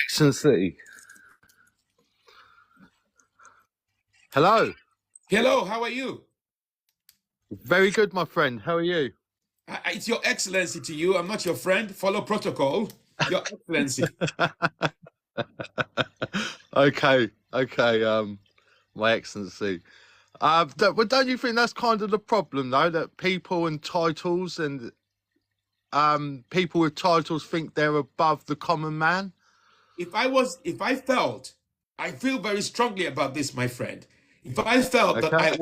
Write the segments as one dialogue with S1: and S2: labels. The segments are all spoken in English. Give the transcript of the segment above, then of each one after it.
S1: Excellency. Hello.
S2: Hello, how are you?
S1: Very good, my friend. How are you?
S2: It's Your Excellency to you. I'm not your friend. Follow protocol. Your Excellency.
S1: Okay. My Excellency. Don't you think that's kind of the problem, though, that people and titles and people with titles think they're above the common man?
S2: I feel very strongly about this, my friend. If I felt that
S1: Okay.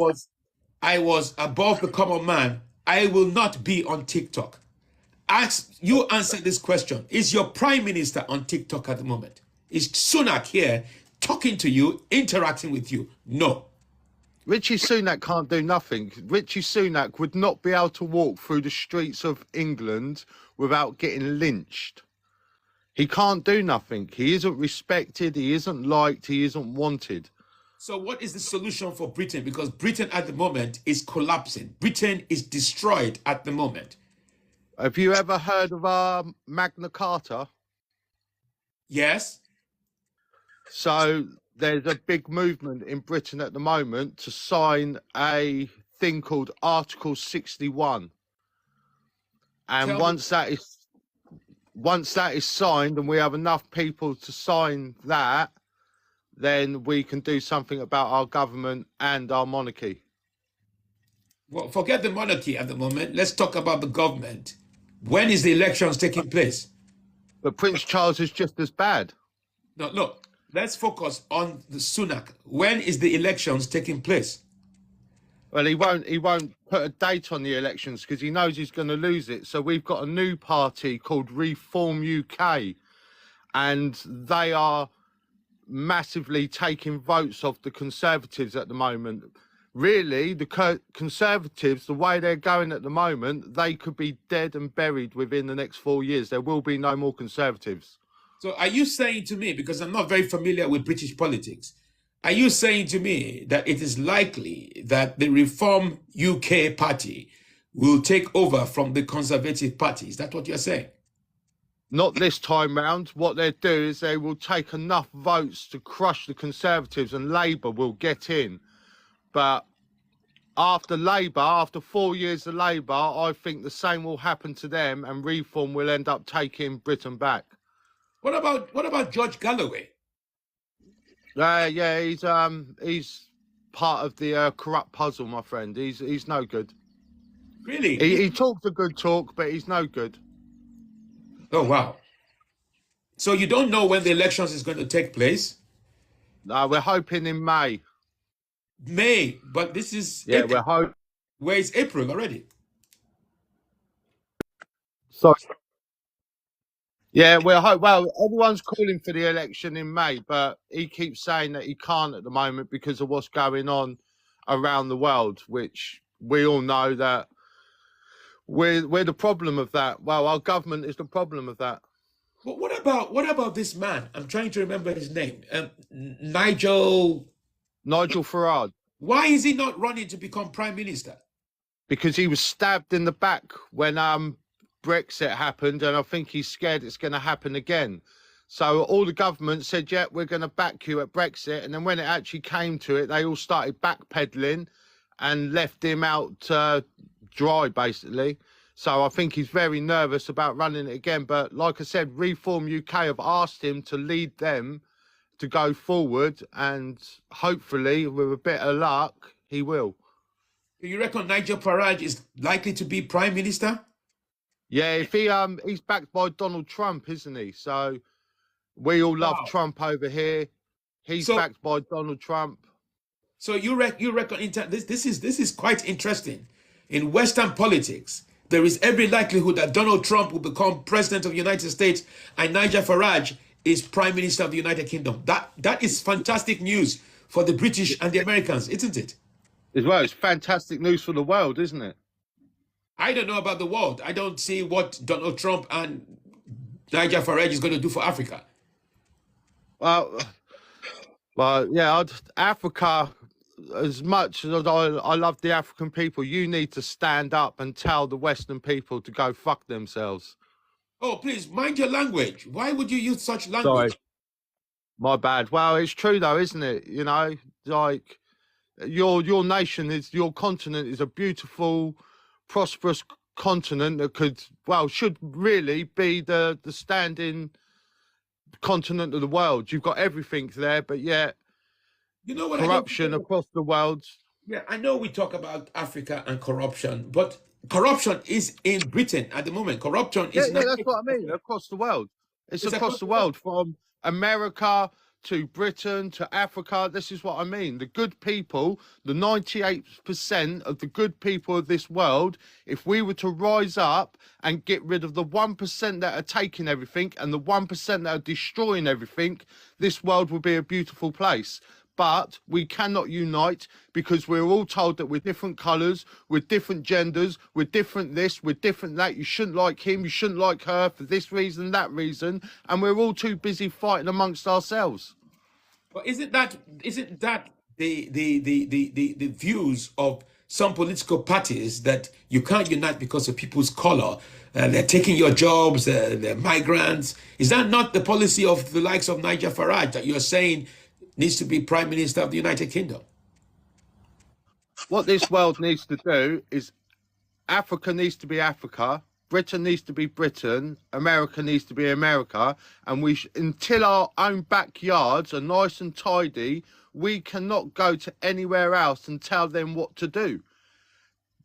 S2: I was above the common man, I will not be on TikTok. Answer this question. Is your prime minister on TikTok at the moment? Is Sunak here talking to you, interacting with you? No.
S1: Richie Sunak can't do nothing. Richie Sunak would not be able to walk through the streets of England without getting lynched. He can't do nothing. He isn't respected. He isn't liked. He isn't wanted.
S2: So what is the solution for Britain? Because Britain at the moment is collapsing. Britain is destroyed at the moment.
S1: Have you ever heard of Magna Carta?
S2: Yes.
S1: So there's a big movement in Britain at the moment to sign a thing called Article 61. And once that is signed and we have enough people to sign that, then we can do something about our government and our monarchy.
S2: Well, forget the monarchy at the moment. Let's talk about the government. When is the elections taking place?
S1: But Prince Charles is just as bad.
S2: No, look, let's focus on the Sunak. When is the elections taking place?
S1: Well, he won't put a date on the elections because he knows he's going to lose it. So we've got a new party called Reform UK, and they are massively taking votes off the Conservatives at the moment. Really, the Conservatives, the way they're going at the moment, they could be dead and buried within the next 4 years. There will be no more Conservatives.
S2: So are you saying to me, because I'm not very familiar with British politics, are you saying to me that it is likely that the Reform UK party will take over from the Conservative party? Is that what you're saying?
S1: Not this time round. What they'll do is they will take enough votes to crush the Conservatives and Labour will get in. But after Labour, after 4 years of Labour, I think the same will happen to them and Reform will end up taking Britain back.
S2: What about George Galloway?
S1: Yeah, he's part of the corrupt puzzle, my friend. He's no good.
S2: Really?
S1: He talks a good talk, but he's no good.
S2: Oh, wow. So you don't know when the elections is going to take place?
S1: No, we're hoping in May.
S2: May, but this is
S1: Yeah,
S2: April.
S1: we're hoping.
S2: Where is April already?
S1: Sorry. Yeah, well, everyone's calling for the election in May, but he keeps saying that he can't at the moment because of what's going on around the world, which we all know that we're the problem of that. Well, our government is the problem of that.
S2: But what about this man? I'm trying to remember his name. Nigel
S1: Farage,
S2: Why is he not running to become prime minister?
S1: because he was stabbed in the back when Brexit happened, and I think he's scared it's going to happen again. So all the government said, yeah, we're going to back you at Brexit. And then when it actually came to it, they all started backpedaling and left him out dry, basically. So I think he's very nervous about running it again. But like I said, Reform UK have asked him to lead them to go forward. And hopefully, with a bit of luck, he will.
S2: Do you reckon Nigel Farage is likely to be prime minister?
S1: Yeah, if he's backed by Donald Trump, isn't he? So we all love Trump over here. He's backed by Donald Trump.
S2: So you reckon this is quite interesting. In Western politics, there is every likelihood that Donald Trump will become president of the United States and Nigel Farage is prime minister of the United Kingdom. That is fantastic news for the British and the Americans, isn't it?
S1: As well, it's fantastic news for the world, isn't it?
S2: I don't know about the world. I don't see what Donald Trump and Nigel Farage is going to do for Africa.
S1: Well, yeah, Africa, as much as I love the African people, you need to stand up and tell the Western people to go fuck themselves.
S2: Oh, please, mind your language. Why would you use such language?
S1: Sorry. My bad. Well, it's true though, isn't it? You know, like your nation is your continent is a beautiful, prosperous continent that could should really be the standing continent of the world. You've got everything there, but yet
S2: You know what I don't
S1: corruption
S2: think.
S1: across the world.
S2: Yeah, I know we talk about Africa and corruption, but corruption is in Britain at the moment. Corruption
S1: Yeah,
S2: is
S1: yeah,
S2: not.
S1: that's what I mean. Across the world. It's
S2: It's
S1: across
S2: across
S1: the
S2: the world.
S1: world from America to Britain to Africa. This is what I mean. The good people, the 98% of the good people of this world, if we were to rise up and get rid of the 1% that are taking everything and the 1% that are destroying everything, this world would be a beautiful place. But we cannot unite because we're all told that we're different colours, we're different genders, we're different this, we're different that. You shouldn't like him, you shouldn't like her for this reason, that reason, and we're all too busy fighting amongst ourselves.
S2: But isn't that the views of some political parties that you can't unite because of people's color? They're taking your jobs, they're migrants. Is that not the policy of the likes of Nigel Farage that you're saying needs to be Prime Minister of the United Kingdom?
S1: What this world needs to do is Africa needs to be Africa, Britain needs to be Britain, America needs to be America, and until our own backyards are nice and tidy, we cannot go to anywhere else and tell them what to do.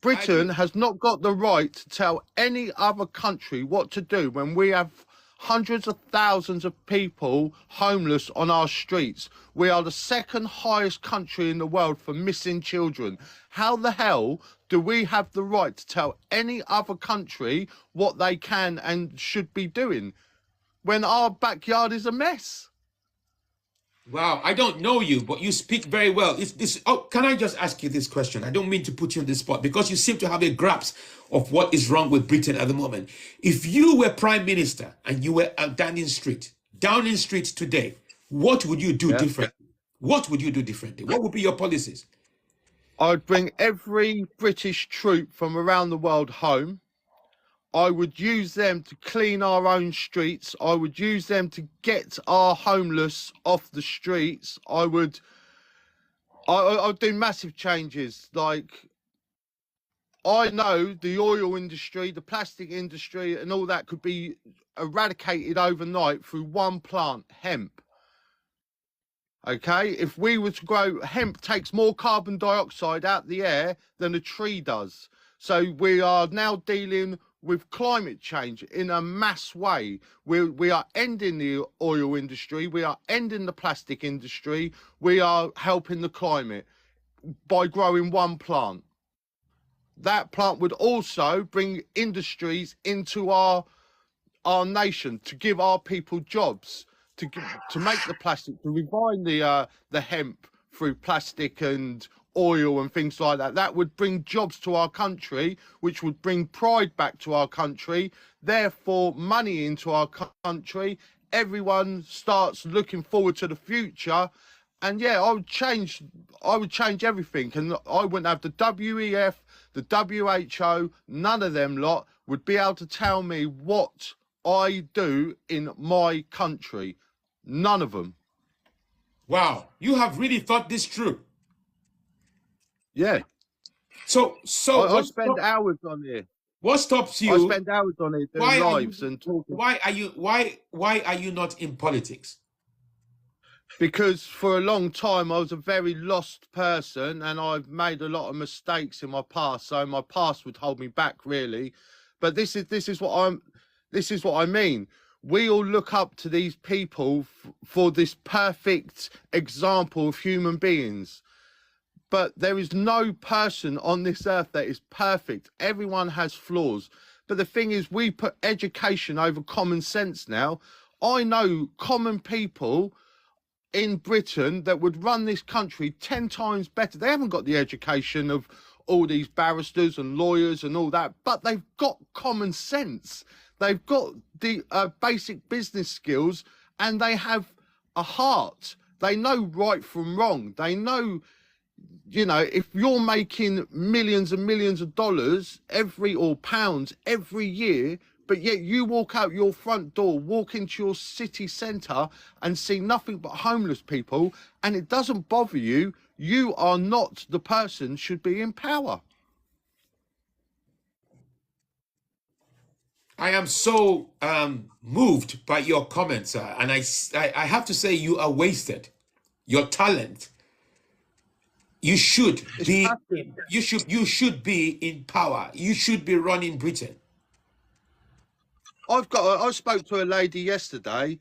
S1: Britain has not got the right to tell any other country what to do when we have hundreds of thousands of people homeless on our streets. We are the second highest country in the world for missing children. How the hell do we have the right to tell any other country what they can and should be doing when our backyard is a mess?
S2: Wow, I don't know you, but you speak very well. Can I just ask you this question? I don't mean to put you on the spot because you seem to have a grasp of what is wrong with Britain at the moment. If you were Prime Minister and you were at Downing Street today, what would you do differently? What would you do differently? What would be your policies?
S1: I'd bring every British troop from around the world home. I would use them to clean our own streets. I would use them to get our homeless off the streets. I'd do massive changes. Like, I know the oil industry, the plastic industry and all that could be eradicated overnight through one plant, hemp. Okay, if we were to grow, hemp takes more carbon dioxide out the air than a tree does. So we are now dealing with climate change in a mass way. We are ending the oil industry. We are ending the plastic industry. We are helping the climate by growing one plant. That plant would also bring industries into our nation to give our people jobs, to make the plastic, to refine the hemp through plastic and oil and things like that. That would bring jobs to our country, which would bring pride back to our country, therefore money into our country. Everyone starts looking forward to the future. And yeah, I would change everything. And I wouldn't have the WEF, the WHO, none of them lot would be able to tell me what I do in my country. None of them.
S2: Wow, you have really thought this through.
S1: Yeah.
S2: So
S1: I spend hours on here.
S2: What stops you?
S1: I spend hours on it doing lives and talking.
S2: Why are you not in politics?
S1: Because for a long time I was a very lost person and I've made a lot of mistakes in my past. So my past would hold me back, really. But this is what I mean. We all look up to these people for this perfect example of human beings. But there is no person on this earth that is perfect. Everyone has flaws. But the thing is, we put education over common sense now. I know common people in Britain that would run this country 10 times better. They haven't got the education of all these barristers and lawyers and all that, but they've got common sense. They've got the basic business skills and they have a heart. They know right from wrong. They know, you know, if you're making millions and millions of dollars or pounds every year, But yet you walk out your front door, walk into your city centre and see nothing but homeless people, and it doesn't bother you. You are not the person should be in power.
S2: I am so moved by your comments, sir. And I have to say you are wasted. Your talent. You should be you should be in power. You should be running Britain.
S1: I spoke to a lady yesterday